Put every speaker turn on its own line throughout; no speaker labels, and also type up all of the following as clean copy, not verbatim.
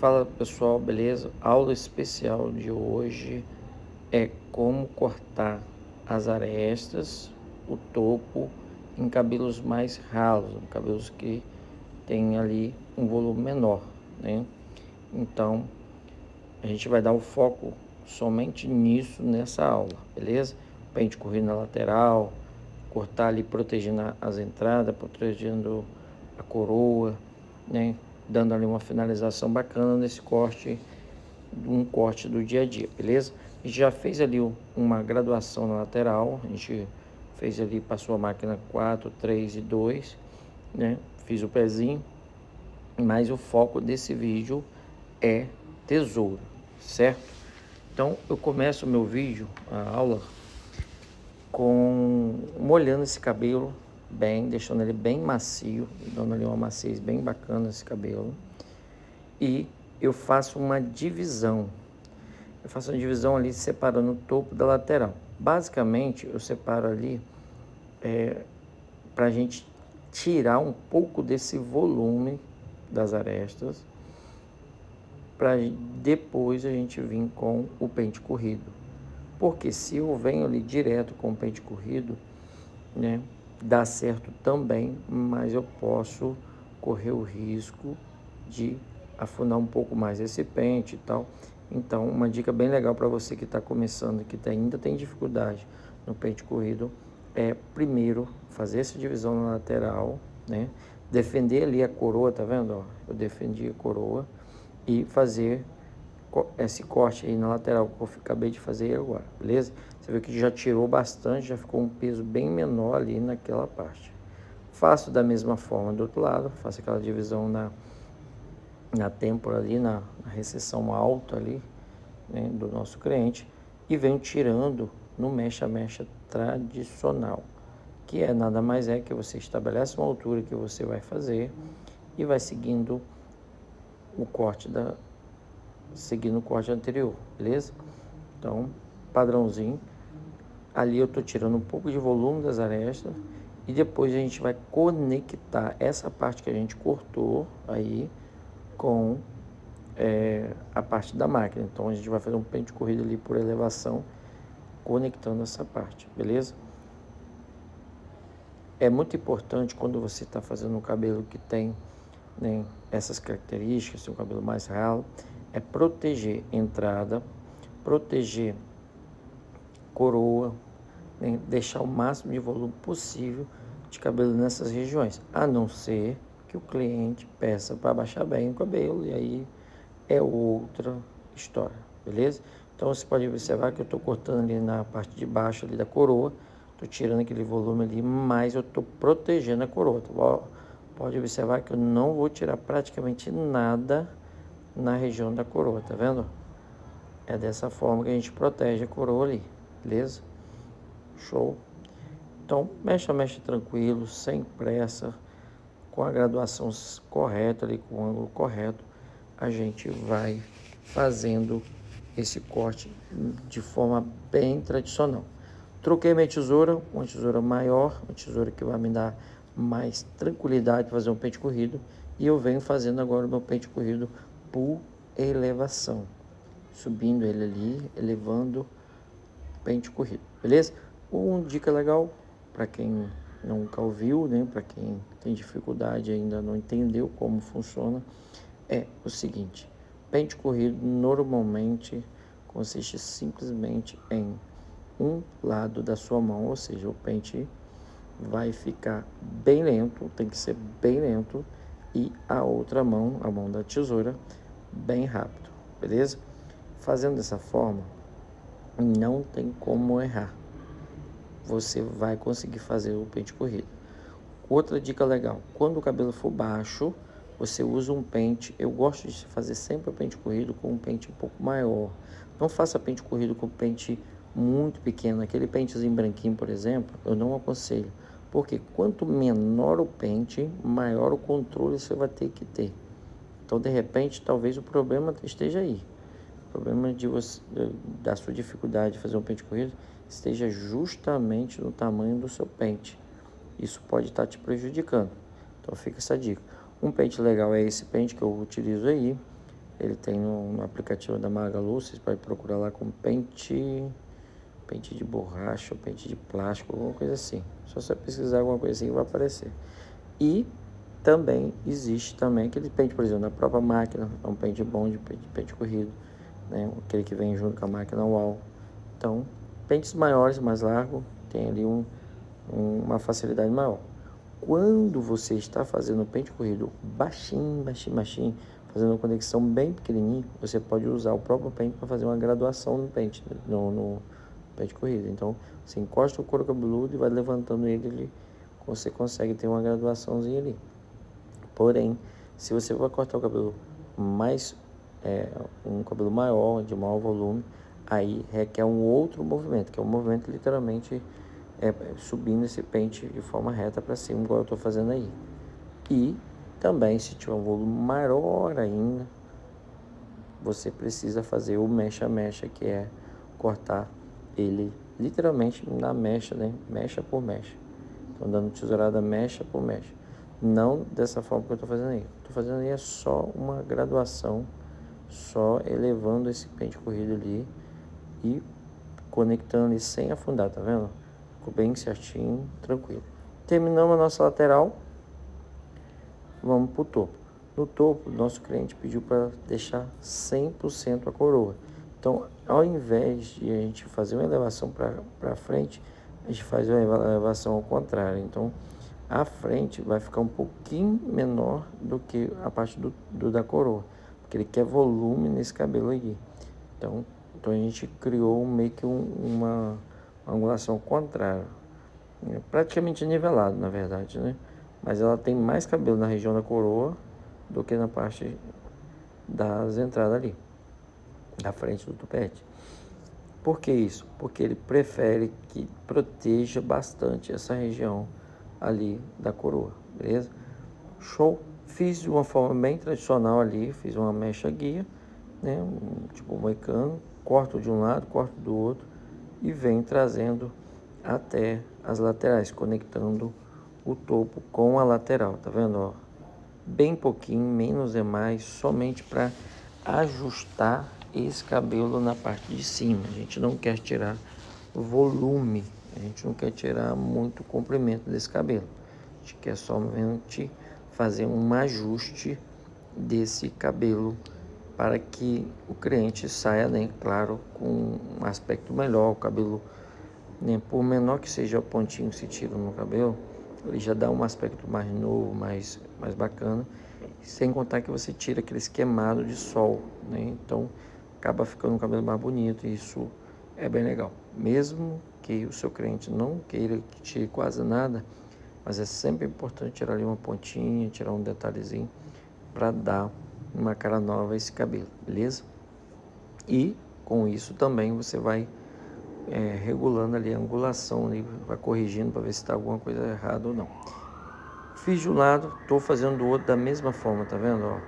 Fala pessoal, beleza? Aula especial de hoje é como cortar as arestas, o topo em cabelos mais ralos, em cabelos que tem ali um volume menor, né? Então a gente vai dar o foco somente nisso nessa aula, beleza? Pente corrido na lateral, cortar ali protegendo as entradas, protegendo a coroa, né? Dando ali uma finalização bacana nesse corte, um corte do dia a dia, beleza? A gente já fez ali uma graduação na lateral, a gente fez ali, passou a máquina 4, 3 e 2, né? Fiz o pezinho, mas o foco desse vídeo é tesoura, certo? Então eu começo o meu vídeo, a aula, com molhando esse cabelo bem, deixando ele bem macio, dando ali uma maciez bem bacana esse cabelo. E eu faço uma divisão. Eu faço uma divisão ali separando o topo da lateral. Basicamente eu separo ali para a gente tirar um pouco desse volume das arestas, para depois a gente vir com o pente corrido. Porque se eu venho ali direto com o pente corrido, né, dá certo também, mas eu posso correr o risco de afundar um pouco mais esse pente e tal. Então, uma dica bem legal para você que está começando, que ainda tem dificuldade no pente corrido, é primeiro fazer essa divisão na lateral, né? Defender ali a coroa, tá vendo? Ó, eu defendi a coroa e fazer esse corte aí na lateral que eu acabei de fazer agora, beleza? Você vê que já tirou bastante, já ficou um peso bem menor ali naquela parte. Faço da mesma forma do outro lado, faço aquela divisão na têmpora ali, na recessão alta ali, né, do nosso cliente, e venho tirando no mecha-mecha tradicional, que é nada mais é que você estabelece uma altura que você vai fazer e vai seguindo o corte seguindo o corte anterior, beleza? Então, padrãozinho. Ali eu tô tirando um pouco de volume das arestas e depois a gente vai conectar essa parte que a gente cortou aí com a parte da máquina. Então a gente vai fazer um pente corrido ali por elevação, conectando essa parte, beleza? É muito importante quando você está fazendo um cabelo que tem, né, essas características, um cabelo mais ralo, é proteger entrada, proteger coroa, né, deixar o máximo de volume possível de cabelo nessas regiões, a não ser que o cliente peça para baixar bem o cabelo, e aí é outra história, beleza? Então você pode observar que eu estou cortando ali na parte de baixo ali da coroa, estou tirando aquele volume ali, mas eu estou protegendo a coroa. Pode observar que eu não vou tirar praticamente nada na região da coroa, tá vendo? É dessa forma que a gente protege a coroa ali, beleza? Show? Então, mecha tranquilo, sem pressa, com a graduação correta ali, com o ângulo correto, a gente vai fazendo esse corte de forma bem tradicional. Troquei minha tesoura, uma tesoura maior, uma tesoura que vai me dar mais tranquilidade para fazer um pente corrido, e eu venho fazendo agora o meu pente corrido por elevação, subindo ele ali, elevando o pente corrido, beleza? Uma dica legal para quem nunca ouviu, né, para quem tem dificuldade e ainda não entendeu como funciona, é o seguinte: pente corrido normalmente consiste simplesmente em um lado da sua mão, ou seja, o pente vai ficar bem lento, tem que ser bem lento, e a outra mão, a mão da tesoura, bem rápido, beleza? Fazendo dessa forma, não tem como errar. Você vai conseguir fazer o pente corrido. Outra dica legal: quando o cabelo for baixo, você usa um pente. Eu gosto de fazer sempre o pente corrido com um pente um pouco maior. Não faça pente corrido com pente muito pequeno. Aquele pentezinho branquinho, por exemplo, eu não aconselho. Porque quanto menor o pente, maior o controle você vai ter que ter. Então, de repente, talvez o problema esteja aí. O problema da sua dificuldade de fazer um pente corrido esteja justamente no tamanho do seu pente. Isso pode estar te prejudicando. Então fica essa dica. Um pente legal é esse pente que eu utilizo aí. Ele tem no aplicativo da Magalu, vocês podem procurar lá com pente de borracha, pente de plástico, alguma coisa assim. Só você pesquisar alguma coisa assim vai aparecer. E também existe também aquele pente, por exemplo, na própria máquina, é um pente bom de pente corrido, né? Aquele que vem junto com a máquina UAU. Então, pentes maiores, mais largos, tem ali uma facilidade maior. Quando você está fazendo o pente corrido baixinho, fazendo uma conexão bem pequenininha, você pode usar o próprio pente para fazer uma graduação no pente, no pente corrido. Então, você encosta o couro cabeludo e vai levantando ele, você consegue ter uma graduaçãozinha ali. Porém, se você vai cortar o cabelo mais, um cabelo maior, de maior volume, aí requer um outro movimento, que é um movimento literalmente subindo esse pente de forma reta para cima, igual eu estou fazendo aí. E também, se tiver um volume maior ainda, você precisa fazer o mecha-mecha, que é cortar ele literalmente na mecha, né? Mecha por mecha. Então, dando tesourada mecha por mecha. Não dessa forma que eu estou fazendo aí. Estou fazendo aí é só uma graduação, só elevando esse pente corrido ali e conectando ele sem afundar, tá vendo? Ficou bem certinho, tranquilo. Terminamos a nossa lateral, vamos pro topo. No topo, nosso cliente pediu para deixar 100% a coroa. Então, ao invés de a gente fazer uma elevação para frente, a gente faz uma elevação ao contrário. Então, a frente vai ficar um pouquinho menor do que a parte da coroa, porque ele quer volume nesse cabelo aqui. Então a gente criou meio que uma angulação contrária, praticamente nivelado, na verdade, né? Mas ela tem mais cabelo na região da coroa do que na parte das entradas ali, da frente do tupete. Por que isso? Porque ele prefere que proteja bastante essa região ali da coroa, beleza? Show! Fiz de uma forma bem tradicional ali, fiz uma mecha guia, né? Tipo um moicano, corto de um lado, corto do outro e venho trazendo até as laterais, conectando o topo com a lateral, tá vendo? Ó, bem pouquinho, menos é mais, somente para ajustar esse cabelo na parte de cima. A gente não quer tirar volume, a gente não quer tirar muito comprimento desse cabelo. A gente quer somente fazer um ajuste desse cabelo para que o cliente saia, né, claro, com um aspecto melhor. O cabelo, né, por menor que seja o pontinho que se tira no cabelo, ele já dá um aspecto mais novo, mais bacana, sem contar que você tira aquele esquemado de sol, né? Então acaba ficando um cabelo mais bonito e isso é bem legal. Mesmo que o seu cliente não queira que tire quase nada, mas é sempre importante tirar ali uma pontinha, tirar um detalhezinho para dar uma cara nova a esse cabelo, beleza? E com isso também você vai regulando ali a angulação, ali, vai corrigindo para ver se está alguma coisa errada ou não. Fiz de um lado, estou fazendo do outro da mesma forma, tá vendo? Ó,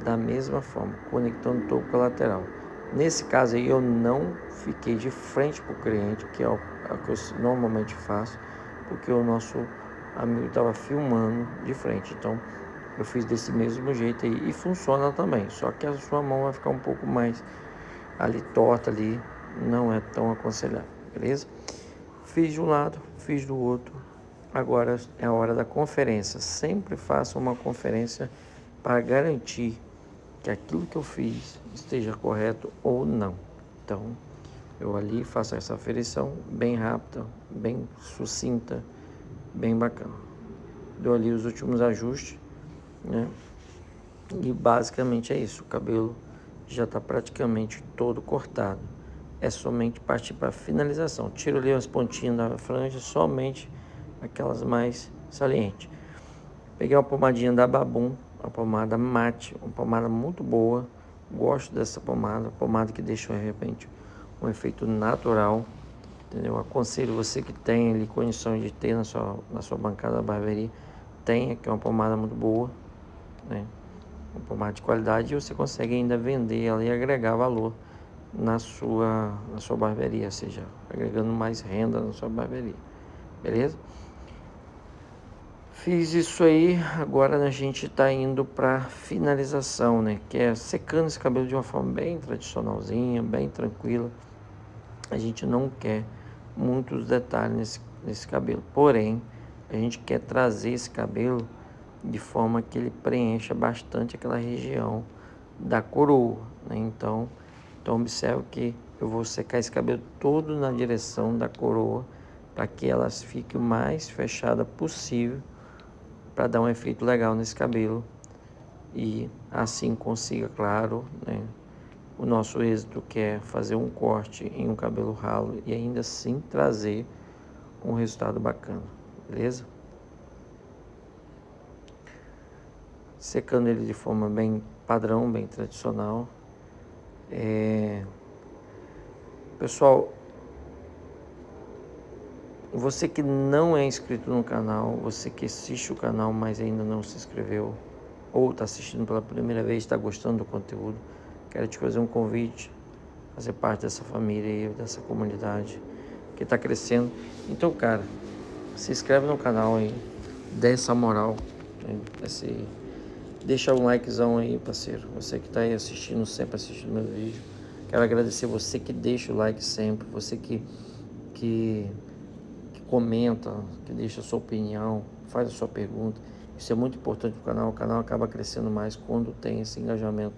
da mesma forma, conectando o topo com a lateral. Nesse caso aí eu não fiquei de frente para o cliente, que é o que eu normalmente faço, porque o nosso amigo estava filmando de frente. Então eu fiz desse mesmo jeito aí e funciona também, só que a sua mão vai ficar um pouco mais ali torta ali, não é tão aconselhável, beleza? Fiz de um lado, fiz do outro. Agora é a hora da conferência. Sempre faça uma conferência para garantir que aquilo que eu fiz esteja correto ou não. Então, eu ali faço essa aferição bem rápida, bem sucinta, bem bacana. Dou ali os últimos ajustes, né? E basicamente é isso. O cabelo já está praticamente todo cortado. É somente partir para a finalização. Tiro ali as pontinhas da franja, somente aquelas mais salientes. Peguei uma pomadinha da Babum, uma pomada mate, uma pomada muito boa. Gosto dessa pomada que deixa de repente um efeito natural, entendeu? Aconselho você que tem ali condições de ter na sua bancada da barbearia, tenha, que é uma pomada muito boa, né? Uma pomada de qualidade, e você consegue ainda vender ela e agregar valor na sua barbearia, ou seja, agregando mais renda na sua barbearia, beleza? Fiz isso aí, agora a gente está indo para finalização, né? Que é secando esse cabelo de uma forma bem tradicionalzinha, bem tranquila. A gente não quer muitos detalhes nesse cabelo, porém, a gente quer trazer esse cabelo de forma que ele preencha bastante aquela região da coroa, né? Então observe que eu vou secar esse cabelo todo na direção da coroa para que elas fiquem o mais fechada possível, para dar um efeito legal nesse cabelo e assim consiga, claro, né, o nosso êxito, que é fazer um corte em um cabelo ralo e ainda assim trazer um resultado bacana, beleza? Secando ele de forma bem padrão, bem tradicional. Pessoal, você que não é inscrito no canal, você que assiste o canal, mas ainda não se inscreveu, ou está assistindo pela primeira vez, está gostando do conteúdo, quero te fazer um convite, fazer parte dessa família aí, dessa comunidade que está crescendo. Então, cara, se inscreve no canal aí, dê essa moral, né? Deixa um likezão aí, parceiro. Você que está aí assistindo, sempre assistindo meu vídeo. Quero agradecer você que deixa o like sempre, você que comenta, que deixa a sua opinião, faz a sua pergunta. Isso é muito importante para o canal. O canal acaba crescendo mais quando tem esse engajamento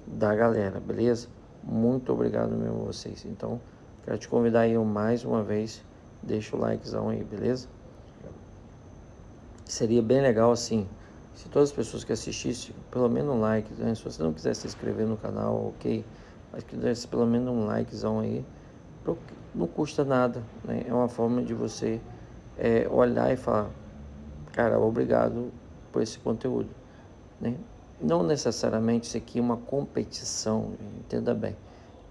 da galera, beleza? Muito obrigado mesmo a vocês. Então, quero te convidar aí mais uma vez. Deixa o likezão aí, beleza? Seria bem legal assim, se todas as pessoas que assistissem, pelo menos um like, né? Se você não quiser se inscrever no canal, ok, mas que desse pelo menos um likezão aí, não custa nada, né? É uma forma de você olhar e falar, cara, obrigado por esse conteúdo, né? Não necessariamente isso aqui é uma competição, entenda bem,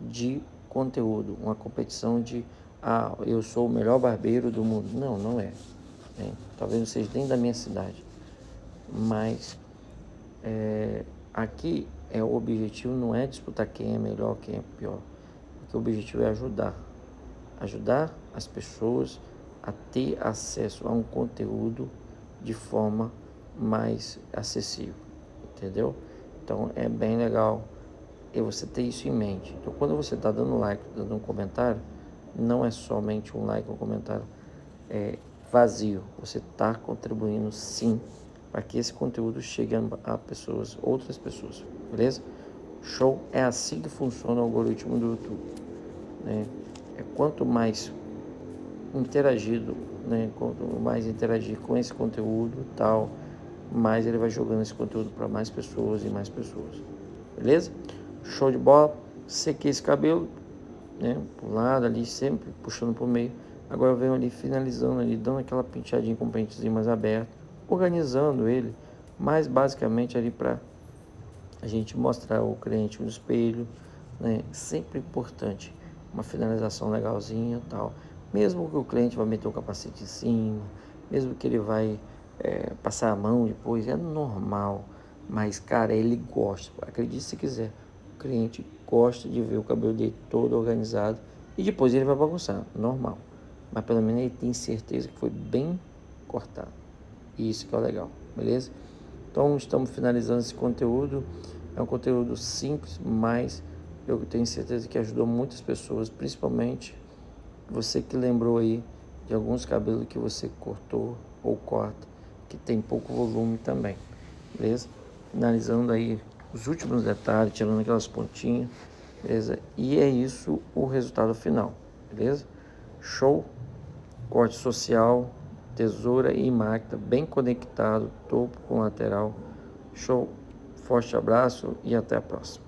de conteúdo, uma competição de, eu sou o melhor barbeiro do mundo. Não, não é. Né? Talvez não seja nem da minha cidade, mas aqui o objetivo não é disputar quem é melhor, quem é pior. Aqui o objetivo é ajudar as pessoas a ter acesso a um conteúdo de forma mais acessível, entendeu? Então é bem legal você ter isso em mente. Então quando você está dando like, dando um comentário, não é somente um like, um comentário vazio. Você está contribuindo sim para que esse conteúdo chegue a pessoas, outras pessoas, beleza? Show? É assim que funciona o algoritmo do YouTube, né? Quanto mais interagido, né? Quanto mais interagir com esse conteúdo tal, mais ele vai jogando esse conteúdo para mais pessoas e mais pessoas, beleza? Show de bola. Sequei esse cabelo, né? Por lado ali, sempre puxando pro meio. Agora eu venho ali finalizando ali, dando aquela penteadinha com o pentezinho mais aberto, organizando ele, mas basicamente ali para a gente mostrar o cliente no espelho, né? Sempre importante, uma finalização legalzinha e tal. Mesmo que o cliente vai meter o capacete em cima, mesmo que ele vai passar a mão depois, é normal. Mas, cara, ele gosta, acredite se quiser, o cliente gosta de ver o cabelo dele todo organizado e depois ele vai bagunçar, normal. Mas pelo menos ele tem certeza que foi bem cortado. E isso que é legal, beleza? Então estamos finalizando esse conteúdo. É um conteúdo simples, mas eu tenho certeza que ajudou muitas pessoas, principalmente você que lembrou aí de alguns cabelos que você cortou ou corta, que tem pouco volume também, beleza? Finalizando aí os últimos detalhes, tirando aquelas pontinhas, beleza? E é isso o resultado final, beleza? Show? Corte social, tesoura e máquina, bem conectado, topo com lateral. Show? Forte abraço e até a próxima.